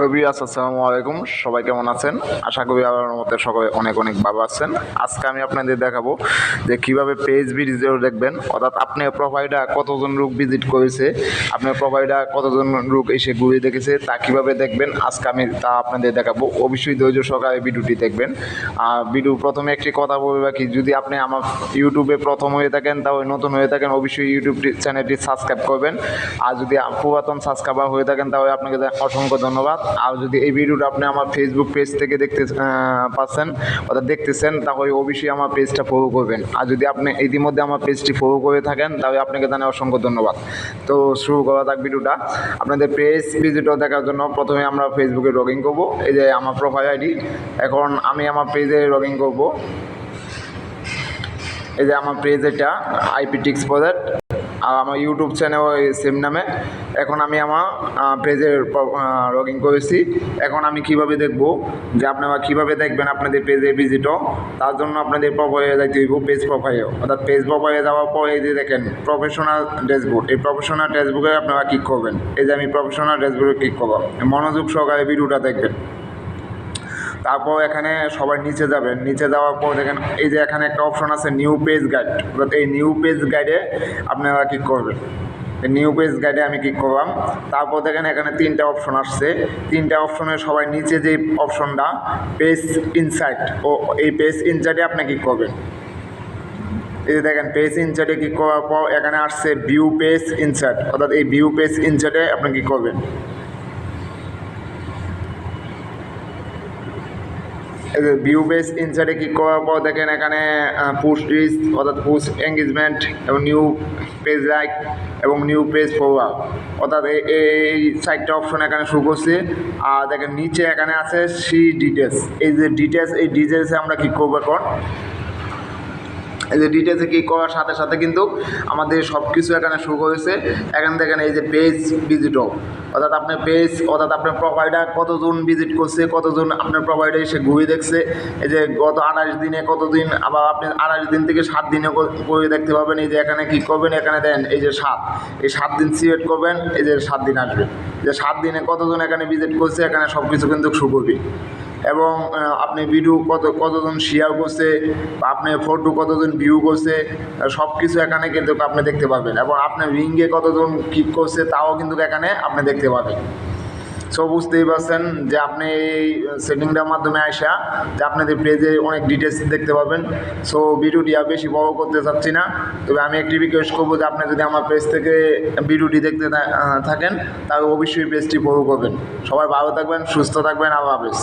আসসালামু আলাইকুম, সবাই কেমন আছেন? আশা করি আল্লাহর মতে সবাই অনেক অনেক ভালো আছেন। আজকে আমি আপনাদের দেখাবো যে কিভাবে পেজ ভিজিট দেখবেন, অর্থাৎ আপনার প্রোফাইলটা কতজন লোক ভিজিট করেছে, আপনার প্রোফাইলটা কতজন লোক এসে ঘুরে দেখেছে তা কিভাবে দেখবেন আজকে আমি তা আপনাদের দেখাবো। অবশ্যই ধৈর্য সহকারে ভিডিওটি দেখবেন। আর ভিডিও প্রথমে একটি কথা বলবো কি, যদি আপনি আমার ইউটিউবে প্রথম হয়ে থাকেন তাহলে নতুন হয়ে থাকেন অবশ্যই ইউটিউব চ্যানেলটি সাবস্ক্রাইব করবেন। আর যদি পুরাতন সাবস্ক্রাইবার হয়ে থাকেন তাহলে আপনাকে অসংখ্য ধন্যবাদ। আর যদি এই ভিডিওটা আপনি আমার ফেসবুক পেজ থেকে দেখতে পাচ্ছেন অর্থাৎ দেখতেছেন তাহলে অবশ্যই আমার পেজটা ফলো করবেন। আর যদি আপনি ইতিমধ্যে আমার পেজটি ফলো করে থাকেন তাহলে আপনাকে জানাই অসংখ্য ধন্যবাদ। তো শুরু করা থাক ভিডিওটা। আপনাদের পেজ ভিজিটও দেখার জন্য প্রথমে আমরা ফেসবুকে লগ ইন করবো। এই যে আমার প্রোফাইল আইডি, এখন আমি আমার পেজে লগ ইন করবো। এই যে আমার পেজ, এটা আইপি টিক্স প্রজেক্ট, আর আমার ইউটিউব চ্যানেল সেম নামে। এখন আমি আমার পেজে লগ ইন করেছি। এখন আমি কিভাবে দেখব যে আপনারা কীভাবে দেখবেন আপনাদের পেজে ভিজিটও, তার জন্য আপনাদের প্রোফাইলে যাইতে হইব, পেজ প্রোফাইলে। অর্থাৎ পেজ প্রোফাইলে যাওয়ার পর এই যে দেখেন প্রফেশনাল ড্যাশবোর্ড, এই প্রফেশনাল ড্যাশবোর্ডে আপনারা ক্লিক করবেন। এই যে আমি প্রফেশনাল ড্যাশবোর্ডে ক্লিক করব, মনোযোগ সহকারে ভিডিওটা দেখবেন। তারপর এখানে সবাই নিচে যাবেন, নিচে যাওয়ার পর দেখেন এই যে এখানে একটা অপশন আছে নিউ পেজ গাইড, অর্থাৎ এই নিউ পেজ গাইডে আপনারা ক্লিক করবেন। নিউ পেজ গাইডে আমি ক্লিক করলাম। তারপর দেখেন এখানে তিনটা অপশন আসছে, তিনটা অপশনে সবাই নিচে যে অপশনটা পেজ ইনসাইট, ও এই পেজ ইনসাইটে আপনি ক্লিক করবেন। এই যে দেখেন পেজ ইনসাইটে ক্লিক করার পর এখানে আসছে ভিউ পেজ ইনসাইট, অর্থাৎ এই ভিউ পেজ ইনসাইটে আপনি ক্লিক করবেন। ভিউ পেজ ইনসাইটে ক্লিক করার পর দেখেন এখানে পোস্ট রিচ, অর্থাৎ পোস্ট এঙ্গেজমেন্ট এবং নিউ পেজ লাইক এবং নিউ পেজ ফরওয়ার্ড, অর্থাৎ এই চারটা অপশন এখানে শো করছে। আর দেখেন নিচে এখানে আছে সি ডিটেলস, এই যে ডিটেলস, এই ডিটেলসে আমরা ক্লিক করবো। এখন এই যে ডিটেলসে ক্লিক করার সাথে সাথে কিন্তু আমাদের সব কিছু এখানে শো করেছে। এখানে দেখেন এই যে পেজ ভিজিটও, অর্থাৎ আপনার পেজ, অর্থাৎ আপনার প্রোফাইলটা কতজন ভিজিট করছে, কতজন আপনার প্রোফাইলে এসে ঘুরে দেখছে। এই যে গত 28 দিনে কতদিন, আবার আপনি 28 দিন থেকে 7 দিনে করে দেখতে পাবেন। এই যে এখানে ক্লিক করবেন, এখানে দেন এই যে 7, এই 7 দিন সিলেক্ট করবেন, এই যে 7 দিন আসবে, যে 7 দিনে কতজন এখানে ভিজিট করছে, এখানে সব কিছু কিন্তু শো করবে। এবং আপনি ভিডিও কতজন শেয়ার করছে, বা আপনার ফটো কতজন ভিউ করছে, সব কিছু এখানে কিন্তু আপনি দেখতে পাবেন। এবং আপনার রিঙ্গে কতজন ক্লিক করছে তাও কিন্তু এখানে আপনি দেখতে পাবেন। সো বুঝতেই পারছেন যে আপনি এই সেটিংটার মাধ্যমে আসা যে আপনাদের পেজে অনেক ডিটেলস দেখতে পাবেন। সো ভিডিওটি আর বেশি বড় করতে চাচ্ছি না, তবে আমি একটি রিকোয়েস্ট করবো যে আপনি যদি আমার পেজ থেকে ভিডিওটি দেখতে থাকেন তাহলে অবশ্যই পেজটি ফলো করবেন। সবাই ভালো থাকবেন, সুস্থ থাকবেন, আল্লাহ হাফেজ।